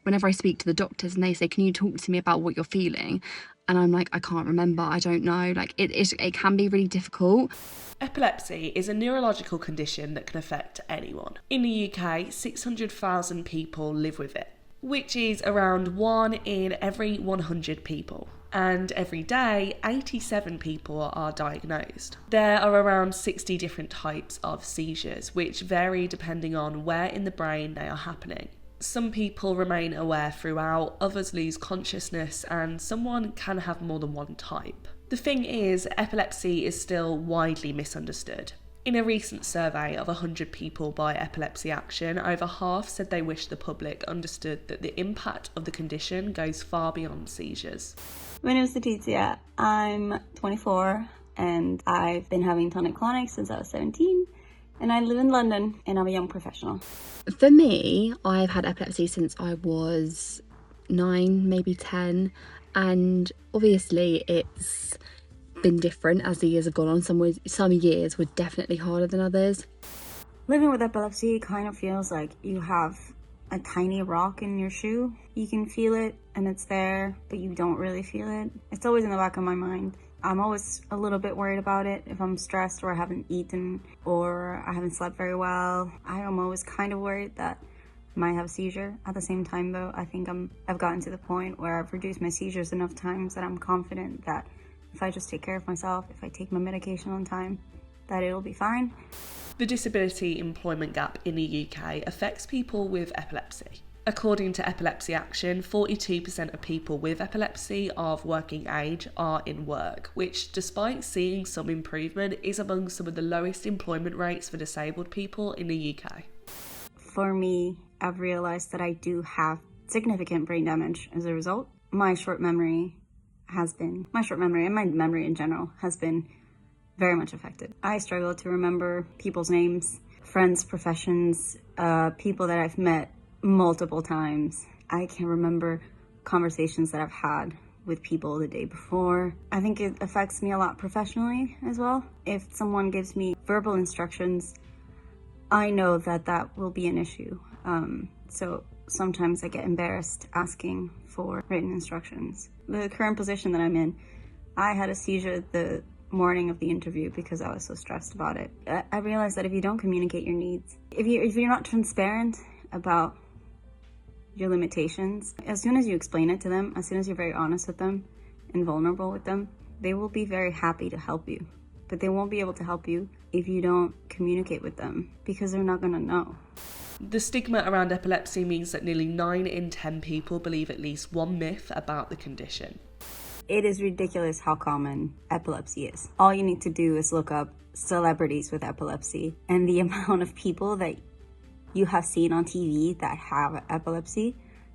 whenever I speak to the doctors and they say, can you talk to me about what you're feeling? And I'm like, I can't remember, I don't know. Like it can be really difficult. Epilepsy is a neurological condition that can affect anyone. In the UK, 600,000 people live with it, which is around 1 in every 100 people. And every day, 87 people are diagnosed. There are around 60 different types of seizures, which vary depending on where in the brain they are happening. Some people remain aware throughout, others lose consciousness, and someone can have more than one type. The thing is, epilepsy is still widely misunderstood. In a recent survey of 100 people by Epilepsy Action, over half said they wish the public understood that the impact of the condition goes far beyond seizures. My name is Letizia. I'm 24 and I've been having tonic-clonic since I was 17, and I live in London and I'm a young professional. For me, I've had epilepsy since I was 9, maybe 10, and obviously it's been different as the years have gone on. Some years were definitely harder than others. Living with epilepsy kind of feels like you have a tiny rock in your shoe. You can feel it and it's there, but you don't really feel it. It's always in the back of my mind. I'm always a little bit worried about it. If I'm stressed or I haven't eaten or I haven't slept very well, I am always kind of worried that I might have a seizure. At the same time though, I think I've gotten to the point where I've reduced my seizures enough times that I'm confident that if I just take care of myself, if I take my medication on time, that it'll be fine. The disability employment gap in the UK affects people with epilepsy. According to Epilepsy Action, 42% of people with epilepsy of working age are in work, which, despite seeing some improvement, is among some of the lowest employment rates for disabled people in the UK. For me, I've realized that I do have significant brain damage as a result. My short memory and my memory in general has been very much affected. I struggle to remember people's names, friends' professions, people that I've met multiple times. I can remember conversations that I've had with people the day before. I think it affects me a lot professionally as well. If someone gives me verbal instructions, I know that will be an issue. So sometimes I get embarrassed asking for written instructions. The current position that I'm in, I had a seizure the morning of the interview because I was so stressed about it. I realized that if you don't communicate your needs, if you're not transparent about your limitations, as soon as you explain it to them, as soon as you're very honest with them and vulnerable with them, they will be very happy to help you. But they won't be able to help you if you don't communicate with them because they're not gonna know. The stigma around epilepsy means that nearly 9 in 10 people believe at least one myth about the condition. It is ridiculous how common epilepsy is. All you need to do is look up celebrities with epilepsy, and the amount of people that you have seen on TV that have epilepsy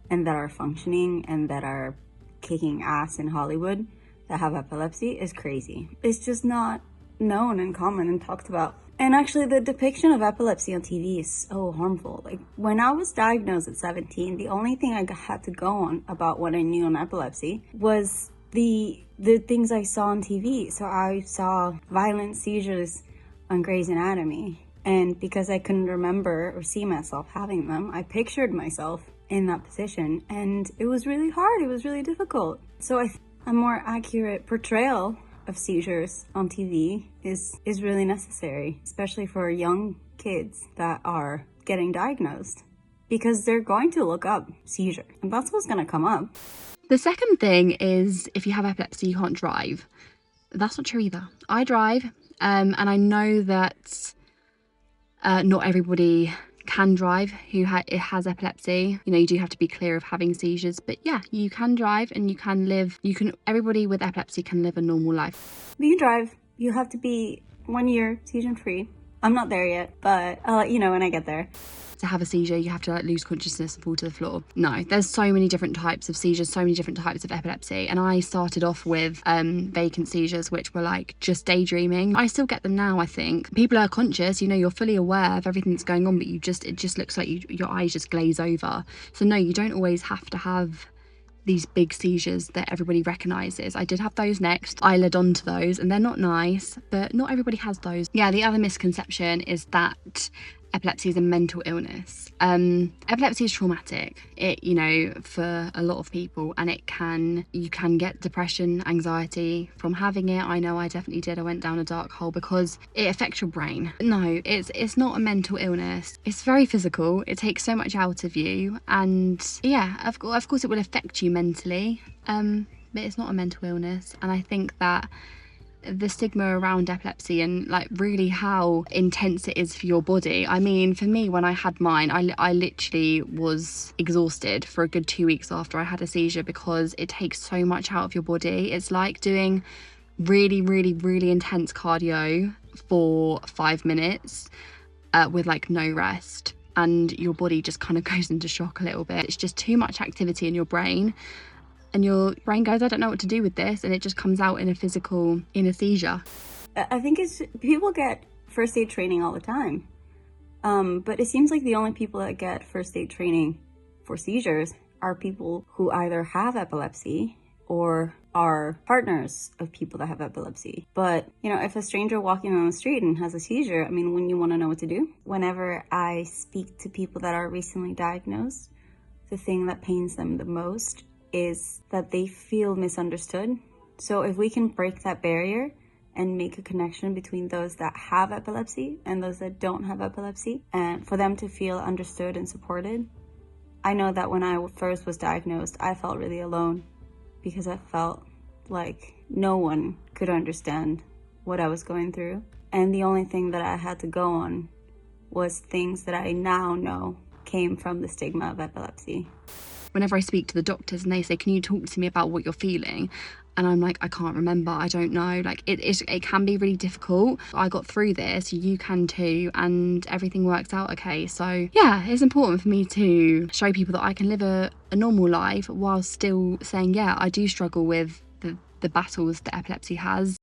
and that are functioning and that are kicking ass in Hollywood that have epilepsy is crazy. It's just not known and common and talked about. And actually the depiction of epilepsy on TV is so harmful. Like when I was diagnosed at 17, the only thing I had to go on about what I knew on epilepsy was the things I saw on TV. So I saw violent seizures on Grey's Anatomy. And because I couldn't remember or see myself having them, I pictured myself in that position. And it was really hard. It was really difficult. So a more accurate portrayal of seizures on TV is really necessary, especially for young kids that are getting diagnosed, because they're going to look up seizure and that's what's going to come up. The second thing is if you have epilepsy, you can't drive. That's not true either. I drive, and I know that not everybody can drive who has epilepsy. You know, you do have to be clear of having seizures, but yeah, you can drive and you can live. Everybody with epilepsy can live a normal life. You can drive. You have to be 1 year seizure free. I'm not there yet, but I'll let you know when I get there. To have a seizure, you have to lose consciousness and fall to the floor. No, there's so many different types of seizures, so many different types of epilepsy. And I started off with vacant seizures, which were like just daydreaming. I still get them now, I think. People are conscious, you know, you're fully aware of everything that's going on, but it just looks like your eyes just glaze over. So no, you don't always have to have these big seizures that everybody recognises. I did have those next. I led on to those and they're not nice, but not everybody has those. Yeah, the other misconception is that epilepsy is a mental illness. Epilepsy is traumatic, for a lot of people, and you can get depression, anxiety from having it. I know I definitely did. I went down a dark hole because it affects your brain. No, it's not a mental illness. It's very physical. It takes so much out of you, and yeah, of course it will affect you mentally, but it's not a mental illness. And I think that the stigma around epilepsy and like really how intense it is for your body. I mean, for me, when I had mine, I literally was exhausted for a good 2 weeks after I had a seizure, because it takes so much out of your body. It's like doing really, really, really intense cardio for 5 minutes with like no rest, and your body just kind of goes into shock a little bit. It's just too much activity in your brain, and your brain goes, I don't know what to do with this, and it just comes out in a seizure. I think people get first aid training all the time, but it seems like the only people that get first aid training for seizures are people who either have epilepsy or are partners of people that have epilepsy. But, if a stranger walking on the street and has a seizure, I mean, wouldn't you want to know what to do? Whenever I speak to people that are recently diagnosed, the thing that pains them the most is that they feel misunderstood. So if we can break that barrier and make a connection between those that have epilepsy and those that don't have epilepsy, and for them to feel understood and supported. I know that when I first was diagnosed, I felt really alone, because I felt like no one could understand what I was going through. And the only thing that I had to go on was things that I now know came from the stigma of epilepsy. Whenever I speak to the doctors and they say, can you talk to me about what you're feeling? And I'm like, I can't remember, I don't know. Like it can be really difficult. I got through this, you can too, and everything works out okay. So yeah, it's important for me to show people that I can live a normal life while still saying, yeah, I do struggle with the battles that epilepsy has.